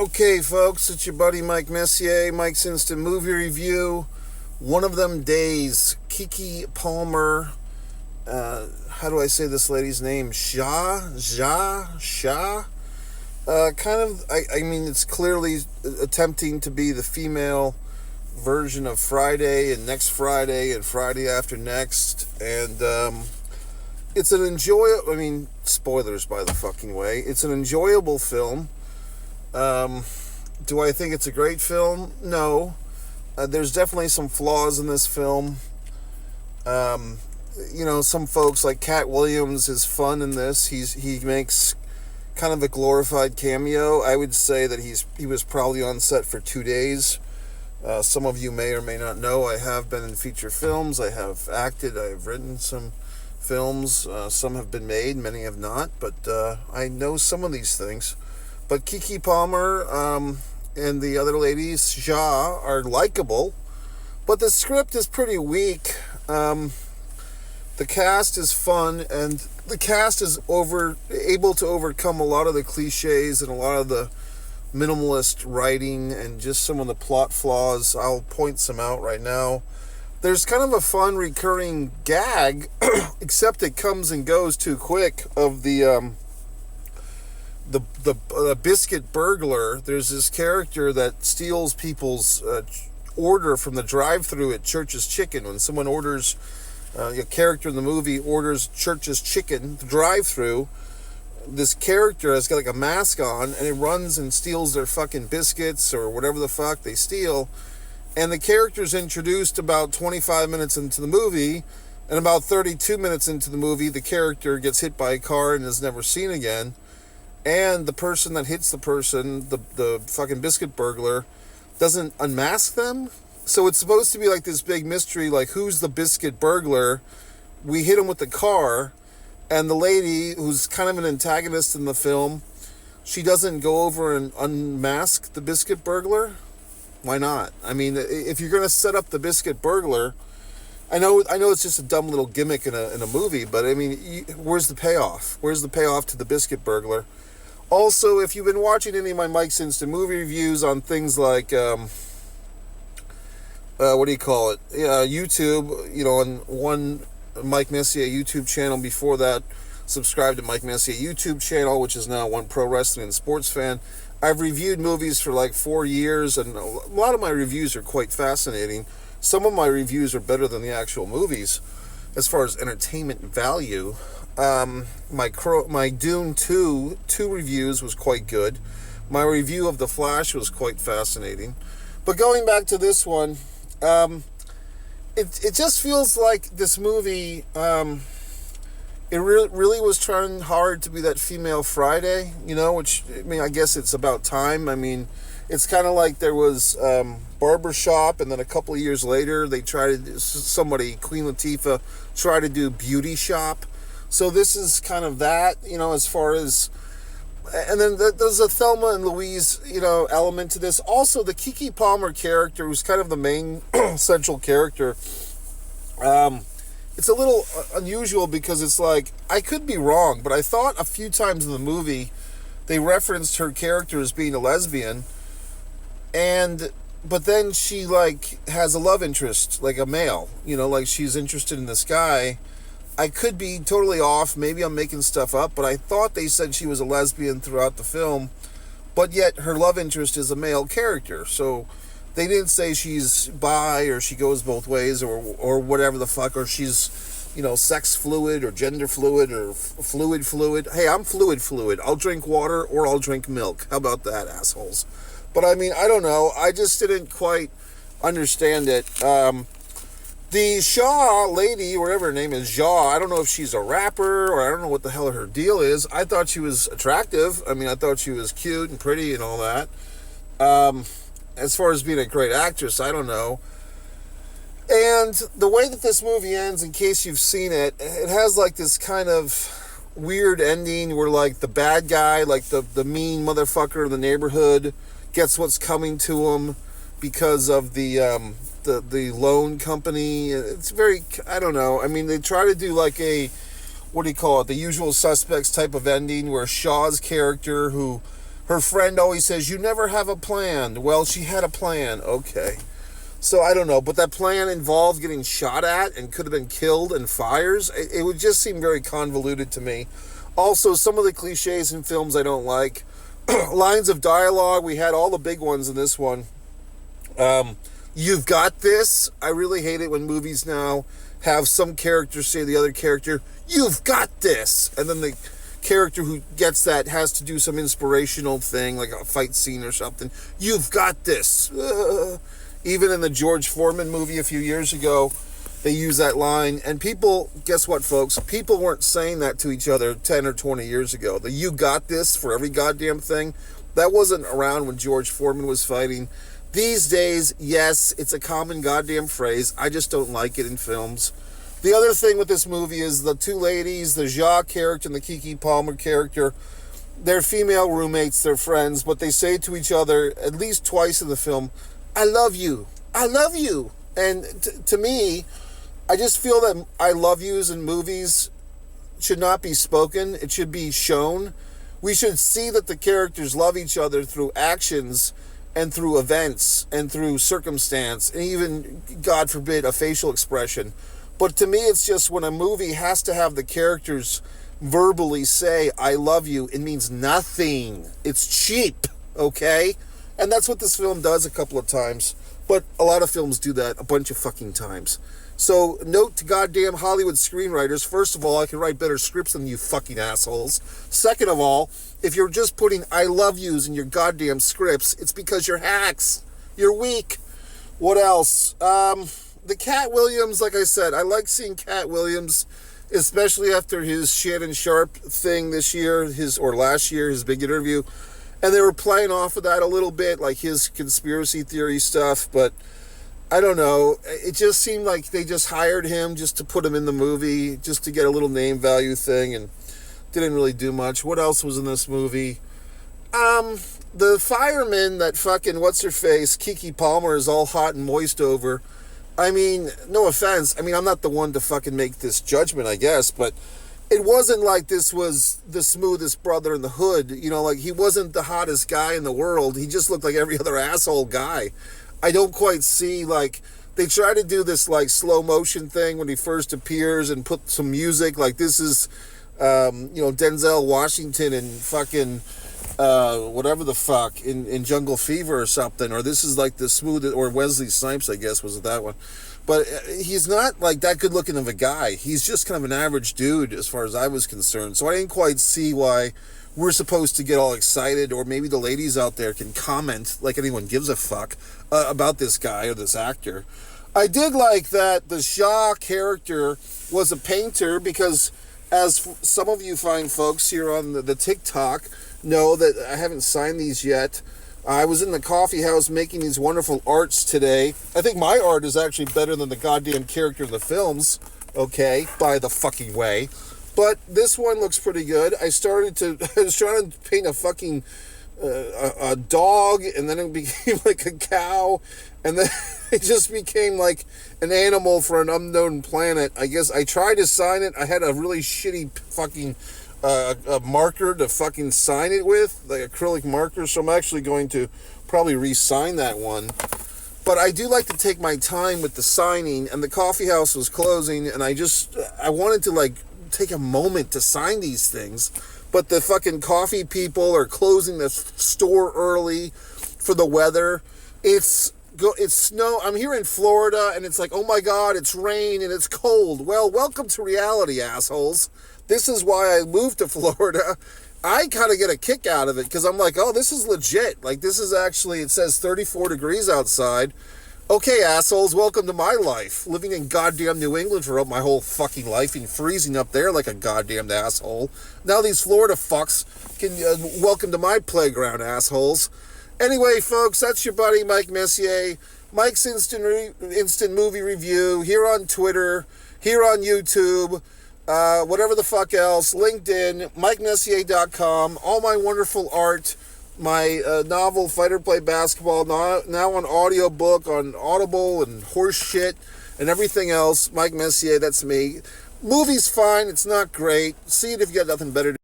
Okay, folks, it's your buddy Mike Messier, Mike's Instant Movie Review. One of them days, Keke Palmer. How do I say this lady's name? Shah. I mean, it's clearly attempting to be the female version of Friday and Next Friday and Friday After Next. And it's an enjoyable, spoilers by the fucking way. It's an enjoyable film. Do I think it's a great film? No. There's definitely some flaws in this film. Some folks like Cat Williams is fun in this. He makes kind of a glorified cameo. I would say that he was probably on set for 2 days. Some of you may or may not know I have been in feature films. I have acted. I have written some films. Some have been made. Many have not. But I know some of these things. But Keke Palmer and the other ladies, Shah, are likable. But the script is pretty weak. The cast is fun, and the cast is able to overcome a lot of the cliches and a lot of the minimalist writing and just some of the plot flaws. I'll point some out right now. There's kind of a fun recurring gag, except it comes and goes too quick, of the biscuit burglar. There's this character that steals people's order from the drive-thru at Church's Chicken. When someone orders, a character in the movie orders Church's Chicken, the drive-thru, this character has got like a mask on, and it runs and steals their fucking biscuits or whatever the fuck they steal. And the character's introduced about 25 minutes into the movie, and about 32 minutes into the movie, the character gets hit by a car and is never seen again. And the person that hits the person, the fucking biscuit burglar, doesn't unmask them. So it's supposed to be like this big mystery, like, who's the biscuit burglar? We hit him with the car, and the lady, who's kind of an antagonist in the film, she doesn't go over and unmask the biscuit burglar. Why not? I mean, if you're going to set up the biscuit burglar, I know it's just a dumb little gimmick in a movie, but I mean, where's the payoff? Where's the payoff to the biscuit burglar? Also, if you've been watching any of my Mike's Instant Movie Reviews on things like, YouTube, on one Mike Messier YouTube channel. Before that, subscribe to Mike Messier YouTube channel, which is now One Pro Wrestling and Sports Fan. I've reviewed movies for like 4 years, and a lot of my reviews are quite fascinating. Some of my reviews are better than the actual movies as far as entertainment value. My Dune 2 reviews was quite good. My review of The Flash was quite fascinating. But going back to this one, it just feels like this movie, it really was trying hard to be that female Friday, which, I guess it's about time. It's kind of like there was Barbershop, and then a couple of years later, Queen Latifah, tried to do Beauty Shop. So this is kind of that, as far as... And then there's a Thelma and Louise, element to this. Also, the Keke Palmer character, who's kind of the main central character, it's a little unusual because it's like, I could be wrong, but I thought a few times in the movie they referenced her character as being a lesbian, but then she, has a love interest, like a male, like she's interested in this guy. I could be totally off. Maybe I'm making stuff up, but I thought they said she was a lesbian throughout the film, but yet her love interest is a male character. So they didn't say she's bi or she goes both ways or whatever the fuck, or she's, sex fluid or gender fluid or fluid. Hey, I'm fluid. I'll drink water or I'll drink milk. How about that, assholes? But I don't know. I just didn't quite understand it. The Shaw lady, whatever her name is, Shaw, I don't know if she's a rapper or I don't know what the hell her deal is. I thought she was attractive. I thought she was cute and pretty and all that. As far as being a great actress, I don't know. And the way that this movie ends, in case you've seen it, it has this kind of weird ending where the bad guy, the mean motherfucker in the neighborhood, gets what's coming to him because of the loan company. It's very, I don't know. They try to do the Usual Suspects type of ending where Shaw's character, who Her friend always says, you never have a plan. Well, she had a plan. Okay. So I don't know, but that plan involved getting shot at and could have been killed and fires. It would just seem very convoluted to me. Also, some of the cliches in films I don't like. Lines of dialogue, we had all the big ones in this one. You've got this. I really hate it when movies now have some character say to the other character, you've got this. And then the character who gets that has to do some inspirational thing, like a fight scene or something. You've got this. Even in the George Foreman movie a few years ago, they used that line. And people, guess what, folks? People weren't saying that to each other 10 or 20 years ago. The you got this for every goddamn thing, that wasn't around when George Foreman was fighting. These days, yes, it's a common goddamn phrase. I just don't like it in films. The other thing with this movie is the two ladies, the Jacques character and the Keke Palmer character, they're female roommates, they're friends, but they say to each other at least twice in the film, I love you. I love you. And to me, I just feel that I love yous in movies should not be spoken. It should be shown. We should see that the characters love each other through actions and through events and through circumstance and even, God forbid, a facial expression. But to me, it's just when a movie has to have the characters verbally say, I love you, it means nothing. It's cheap, okay? And that's what this film does a couple of times. But a lot of films do that a bunch of fucking times. So, note to goddamn Hollywood screenwriters, first of all, I can write better scripts than you fucking assholes. Second of all, if you're just putting I love yous in your goddamn scripts, it's because you're hacks. You're weak. What else? The Cat Williams, like I said, I like seeing Cat Williams, especially after his Shannon Sharp thing this year, or last year, his big interview. And they were playing off of that a little bit, like his conspiracy theory stuff, but I don't know. It just seemed like they just hired him just to put him in the movie, just to get a little name value thing, and didn't really do much. What else was in this movie? The fireman that fucking, what's-her-face, Keke Palmer is all hot and moist over. I mean, no offense. I mean, I'm not the one to fucking make this judgment, I guess, but it wasn't like this was the smoothest brother in the hood. You know, like, he wasn't the hottest guy in the world. He just looked like every other asshole guy. I don't quite see, like, they try to do this, like, slow motion thing when he first appears and put some music. Like, this is, Denzel Washington and fucking, whatever the fuck, in Jungle Fever or something. Or this is, like, the smooth, or Wesley Snipes, I guess, was that one. But he's not, like, that good looking of a guy. He's just kind of an average dude as far as I was concerned. So I didn't quite see why we're supposed to get all excited, or maybe the ladies out there can comment, like anyone gives a fuck, about this guy or this actor. I did like that the Shah character was a painter, because as some of you fine folks here on the TikTok know that I haven't signed these yet. I was in the coffee house making these wonderful arts today. I think my art is actually better than the goddamn character in the films, okay, by the fucking way. But this one looks pretty good. I was trying to paint a fucking a dog, and then it became like a cow, and then it just became like an animal for an unknown planet. I guess I tried to sign it. I had a really shitty fucking a marker to fucking sign it with, like acrylic marker, so I'm actually going to probably re-sign that one. But I do like to take my time with the signing, and the coffee house was closing, and I wanted to, like, take a moment to sign these things, but the fucking coffee people are closing the store early for the weather. It's snow. I'm here in Florida, and it's like, oh my God, it's rain and it's cold. Well, welcome to reality, assholes. This is why I moved to Florida. I kind of get a kick out of it, because I'm like, oh, this is legit. Like, this is actually, it says 34 degrees outside. Okay, assholes, welcome to my life. Living in goddamn New England for my whole fucking life and freezing up there like a goddamn asshole. Now these Florida fucks can welcome to my playground, assholes. Anyway, folks, that's your buddy Mike Messier. Mike's Instant Movie Review, here on Twitter, here on YouTube, whatever the fuck else, LinkedIn, MikeMessier.com, all my wonderful art, my novel, Fight or Play Basketball, now on audiobook, on Audible and horse shit and everything else. Mike Messier, that's me. Movie's fine, it's not great. See it if you got nothing better to do.